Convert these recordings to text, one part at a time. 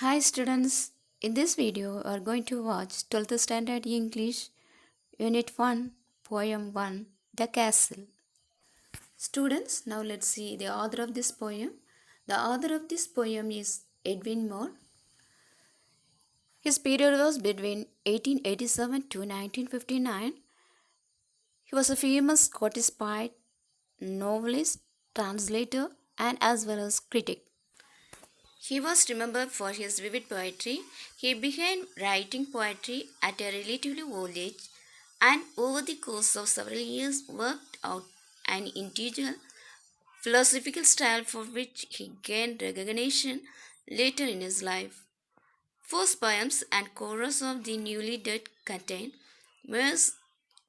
Hi students, in this video we are going to watch 12th Standard English Unit 1, Poem 1, The Castle. Students, now let's see the author of this poem. The author of this poem is Edwin Moore. His period was between 1887 to 1959. He was a famous Scottish poet, novelist, translator, and as well as critic. He was remembered for his vivid poetry. He began writing poetry at a relatively old age and over the course of several years worked out an individual philosophical style for which he gained recognition later in his life. First poems and chorus of the newly dead contain Moore's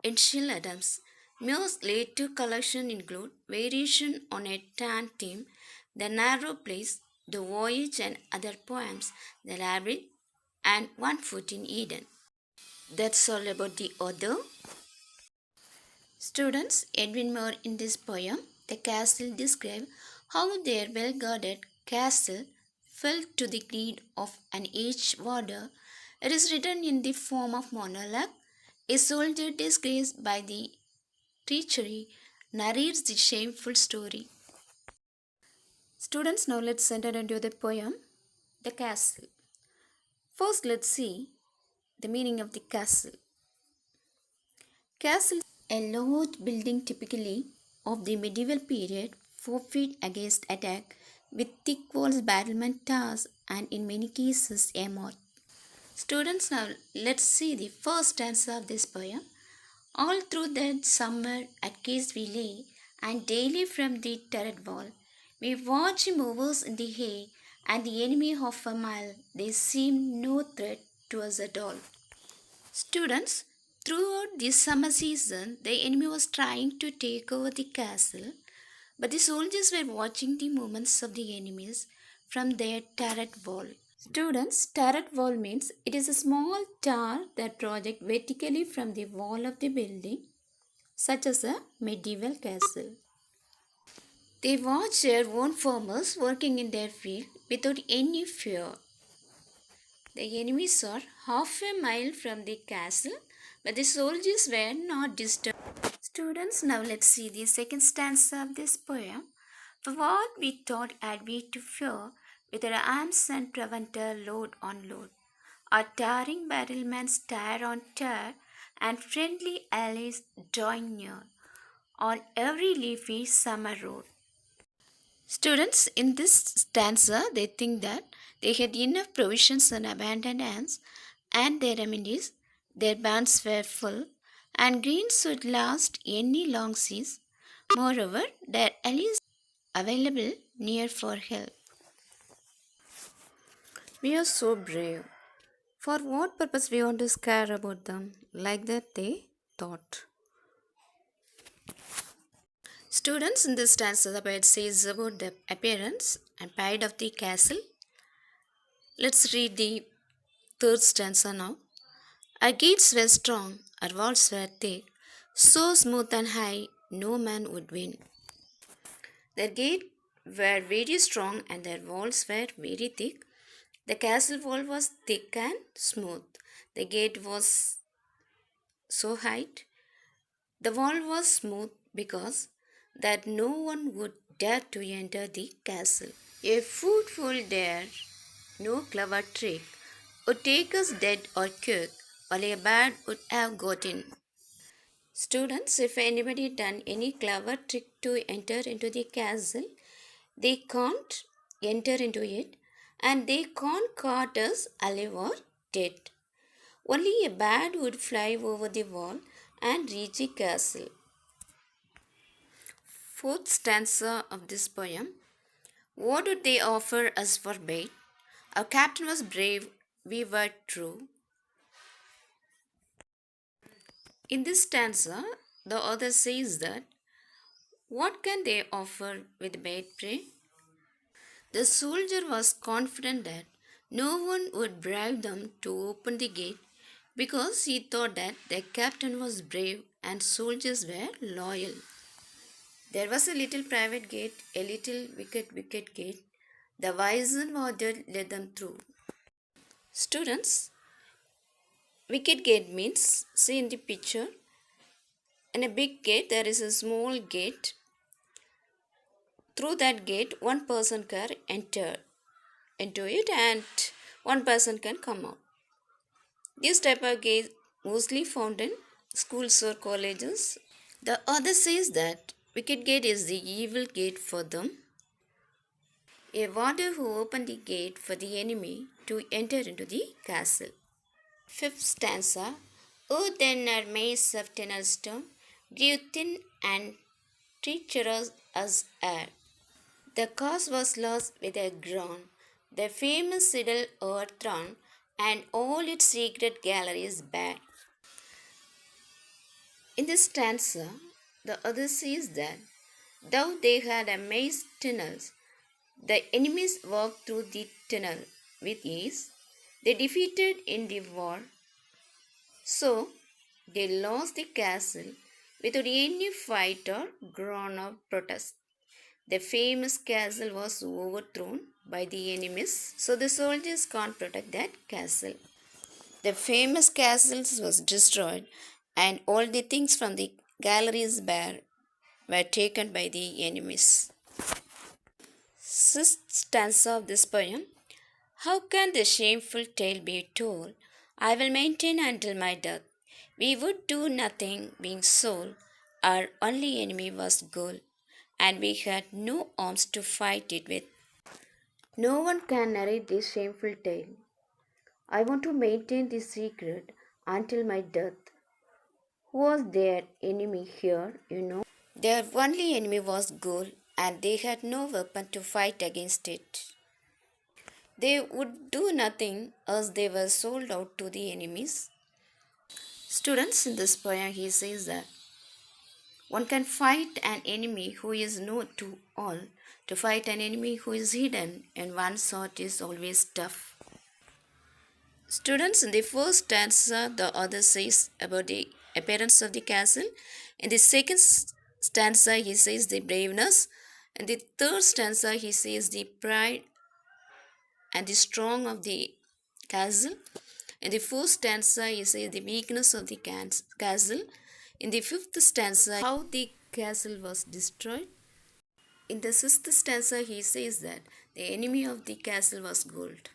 Initial Adams. Moore's later collection include Variation on a Tan Theme, The Narrow Place, The Voyage and Other Poems, The Labyrinth, and One Foot in Eden. That's all about the author. Students, Edwin Moore in this poem, The Castle, describe how their well-guarded castle fell to the greed of an aged warder. It is written in the form of monologue. A soldier disgraced by the treachery narrates the shameful story. Students, now let's enter into the poem, The Castle. First, let's see the meaning of the castle. Castle is a large building typically of the medieval period, fortified against attack with thick walls, battlement towers, and in many cases a moat. Students, now let's see the first stanza of this poem. All through that summer at Case we lay, and daily from the turret wall, we watch him overs in the hay, and the enemy of a mile, they seemed no threat to us at all. Students, throughout this summer season, the enemy was trying to take over the castle, but the soldiers were watching the movements of the enemies from their turret wall. Students, turret wall means it is a small tower that projects vertically from the wall of the building, such as a medieval castle. They watch their own farmers working in their field without any fear. The enemies are half a mile from the castle, but the soldiers were not disturbed. Students, now let's see the second stanza of this poem. For what we thought had we to fear, with our arms and preventer load on load, our tearing battlements tear on tear, and friendly allies drawing near, on every leafy summer road. Students, in this stanza, they think that they had enough provisions and abundant hands, and their remedies, their barns were full, and greens would last any long seas. Moreover, their allies available near for help. We are so brave. For what purpose we want to scare about them? Like that they thought. Students, in this stanza, the poet says about the appearance and pride of the castle. Let's read the third stanza now. Our gates were strong, our walls were thick, so smooth and high, no man would win. Their gates were very strong and their walls were very thick. The castle wall was thick and smooth. The gate was so high. The wall was smooth because that no one would dare to enter the castle. A footful dare, no clever trick, would take us dead or quick, while a bad would have got in. Students, if anybody done any clever trick to enter into the castle, they can't enter into it and they can't catch us alive or dead. Only a bird would fly over the wall and reach the castle. Fourth stanza of this poem. What would they offer us for bait? Our captain was brave, we were true. In this stanza, the author says that what can they offer with bait prey? The soldier was confident that no one would bribe them to open the gate because he thought that their captain was brave and soldiers were loyal. There was a little private gate, a little wicket gate. The wise and warder led them through. Students, wicket gate means, see in the picture, in a big gate there is a small gate. Through that gate, one person can enter into it and one person can come out. This type of gate mostly found in schools or colleges. The other says that wicket gate is the evil gate for them. A warder who opened the gate for the enemy to enter into the castle. Fifth stanza. O then our maze of tunnel stone grew thin and treacherous as air. The cause was lost with a groan. The famous citadel overthrown, and all its secret galleries bare. In this stanza, the other says that though they had amazed tunnels, the enemies walked through the tunnel with ease. They defeated in the war, so they lost the castle without any fight or groan of protest. The famous castle was overthrown by the enemies, so the soldiers can't protect that castle. The famous castle was destroyed, and all the things from the galleries were taken by the enemies. Sixth stanza of this poem. How can the shameful tale be told? I will maintain until my death. We would do nothing, being sole. Our only enemy was gold, and we had no arms to fight it with. No one can narrate this shameful tale. I want to maintain this secret until my death. Who was their enemy here, Their only enemy was gold, and they had no weapon to fight against it. They would do nothing as they were sold out to the enemies. Students, in this poem, he says that one can fight an enemy who is known to all. To fight an enemy who is hidden in one's heart is always tough. Students, in the first stanza, the author says about the appearance of the castle. In the second stanza, he says the braveness. In the third stanza, he says the pride and the strong of the castle. In the fourth stanza, he says the weakness of the castle. In the fifth stanza, how the castle was destroyed. In the sixth stanza, he says that the enemy of the castle was gold.